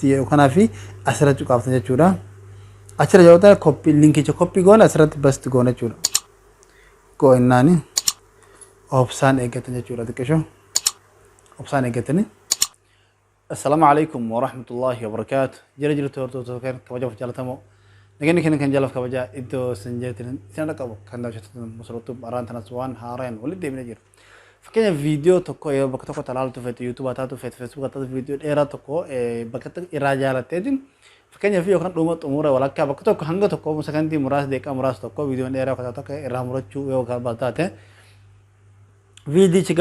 Kanaa fi asirratti cuqaaftan jechuudha. Achirra yoo copy linkicha copy goone asirratti basti goone jechuudha. Goonnaani opsaan eeggatan jechuudha xiqqeesho. Opsaan eeggatani. Assalaamu alaykum wa rahmatullahi wa barakaatuh. Jira toortoo kan kabaja jaalatamoo. Nagani kan jalaf kabaja iddoo sanjeetin sana qabu kan daawwattoota musalootu araan tanas waan haaraan walitti deemnee jira. Fakkeenya viidiyoo tokko yoo bakka tokko talaaltu feetu YouTube taatu feetu Facebook taatu viidiyoo dheeraa tokko bakka irraa jaalatteetiin fakkeenya fi yookaan dhuma xumura walakkaa bakka tokko hanga tokko sakantii muraasa deeqaa muraasa tokko viidiyoon dheeraa bakka tokko irraa murachuu yookaan bartaate viidiyichi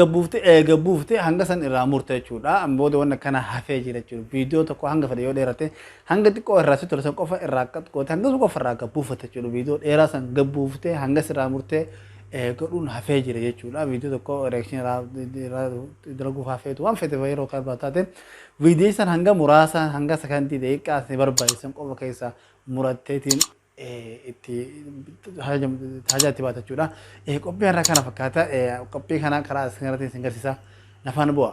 gabbuufte hanga san irraa murte jechuudha. Booda waan kana hafee jira jechuudha. Viidiyoo tokko hanga fedhe yoo dheerate hanga xiqqoo irraa si tolsan qofa irraa qaxqoote hanga su qofa irraa gabbuufate jechuudha. Viidiyoo dheeraa san gabbuufte hanga sirraa murte godhuun hafee jira jechuudha. Viidiyoo tokko reaction dalaguuf hafeetu waan fedhe yeroo kan bartaate viidiyoo san hanga muraasa hanga sakantii deeqaa si barbaachisan qofa keessa muratteetiin itti haja itti baata jechuudha. Qophii har'a kana fakkaata. Qophii kana karaa asirratti isin agarsiisa. Nafaan bu'a.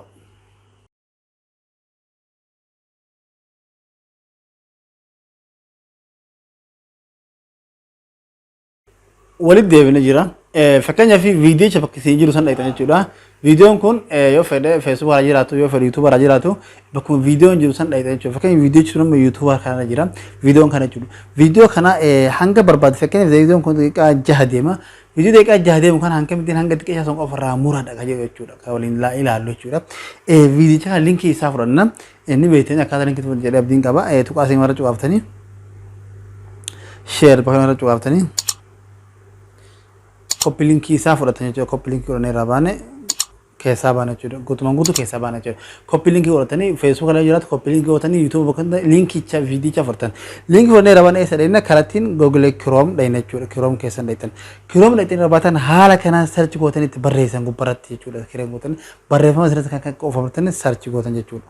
Walitti deebinee jira. Fakkeenyaa fi viidiyoo bakka isin jiru san dhaqxan jechuudha. Viidiyoon kun yoo fedhe Facebook irra jiraatu yoo fedhe YouTube irra jiraatu bakka viidiyoon jiru san dhaqxan jechuudha. Fakkeenyaa viidiyoo jiru YouTube kana jira. Viidiyoon kana jechuudha. Viidiyoo kana hanga barbaade fakkeenyaa viidiyoon kun daqiiqaa 6 deema. Viidiyoo daqiiqaa 6 deemu kana hanga mitiin hanga xiqqeessaa son qofa irraa muraadha kan jedhu jechuudha. Kan waliin ilaallu jechuudha. Viidiyicha kana linkii isaa fudhanna. Inni beektanii akkaataa linkii tuquu jedhee abdiin qaba. Tuqaa isin irra cuqaaftanii share bakka irra cuqaaftanii copy linkii isaa fudhatan jechuudha. Copy linkii godhanii irraa baane keessaa baana jechuudha. Guutumaan guutuu keessaa baana jechuudha. Copy linkii godhatanii Facebook irra jiraatu copy linkii godhatanii YouTube bakka linkicha viidiyicha fudhatan. Linkii godhanii irraa baane eessa dhayina karattiin Google Chrome dhayina jechuudha. Chrome keessan dhaytan. Chrome dhaytan irraa baatan haala kanaan search gootanii itti barreessan gubbaratti jechuudha. Kireen gootanii barreeffama asirratti kan qofamatanii search gootan jechuudha.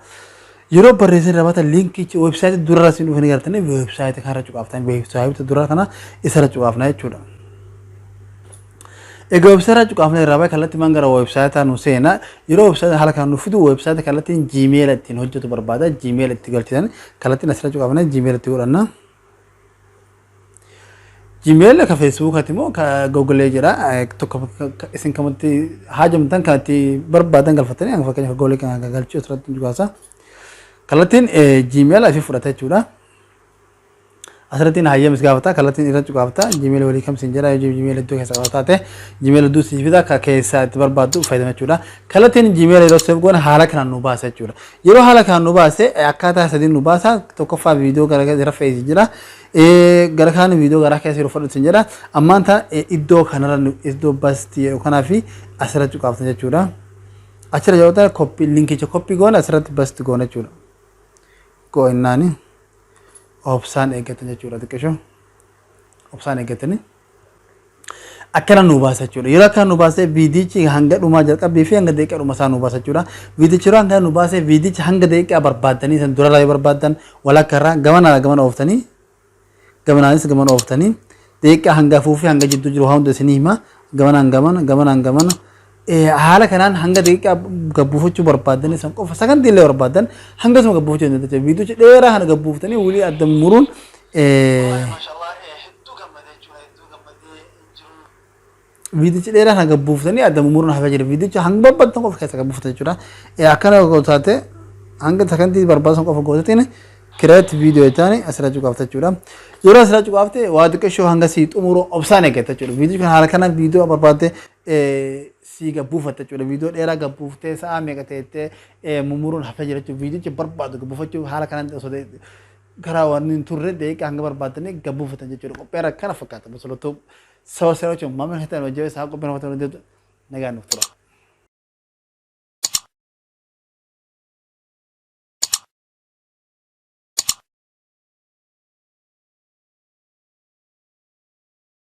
Yeroo barreessan irraa baatan linkichi website durarra isin dhufanii gartanii website kana cuqaaftan website durara kana isarra cuqaafna jechuudha. Website cuqaafna irraa baay'ee kallattii mangara website nu seena yeroo website haala kan nu fidu website kallattiin Gmail ittiin hojjetu barbaada Gmail itti galchitan kallattiin asirra cuqaafna Gmail itti godhanna. Gmail ka Facebook ati moo ka Google jira tokko isin kamatti haajamtan kan itti barbaadan galfatanii hanga fakkeenya Google kan galchuu asirratti cuqaasa kallattiin Gmail afi fudhata jechuudha. Asirratti hayyam isgaafata kallattiin irra cuqaafta Gmail walii kam sin jira Gmail iddoo keessa qabataate Gmail iddoo siifida ka keessa itti barbaaddu fayyadama jechuudha. Kallattiin Gmail yeroo seef goone haala kanaan nu baasa jechuudha. Yeroo haala kanaan nu baase akkaataa sadiin nu baasa tokkoffaa viidiyoo gara irra fe'ee jira. Gara kaan viidiyoo gara keessa yeroo fudhatu jira. Ammaan ta iddoo kanarra iddoo basti kanaa fi asirra cuqaafta jechuudha. Achirra yoo copy linkicha copy goone asirratti basti goone jechuudha. Goonnaani opsaan eeggatan jechuudha xiqqeesho. Opsaan eeggatanii akkana nu baasa jechuudha. Yeroo akka nu baasee viidiyichi hanga dhumaa jalqabbii fi hanga daqiiqaa dhumaa isaa nu baasa jechuudha. Viidiyichi yeroo hanga nu baasee viidiyichi hanga daqiiqaa barbaadanii san dura laayee barbaadan walakka irraa gamana ooftanii gamanaanis gamana ooftanii daqiiqaa hanga fuufii hanga jidduu jiru hunda isinii hima gamana haala kanaan hanga daqiiqaa gabbuufachuu barbaadanii san qofa sagantii illee barbaadan hanga suma gabbuufachuu hin danda'e viidiyochi dheeraa kana gabbuuftanii walii adda muruun viidiyochi dheeraa kana gabbuuftanii adda muruun hafee jira viidiyochi hanga barbaadan qofa keessa gabbuufatan jechuudha. Akkana gootaate hanga sagantii barbaadan qofa gootateen create video jechaani asirra cuqaafta jechuudha. Yeroo asirra cuqaafte waa xiqqeeshoo hanga si xumuru obsaan eeggata jechuudha. Viidiyoo kana haala kana viidiyoo barbaadde si gabbuufatte jechuudha. Viidiyoo dheeraa gabbuuftee sa'a meeqa ta'ettee mumuruun hafee jira jechuudha. Viidiyoochi barbaadu gabbuufachuu haala kanaan osoo karaa waan hin turre daqiiqaa hanga barbaadanii gabbuufatan jechuudha. Qophii akkana fakkaata. Bosolotoo sawa seera jechuun maamila kan ta'an hojii isaa qophii nama ta'an hojjetu nagaan nuuf tura.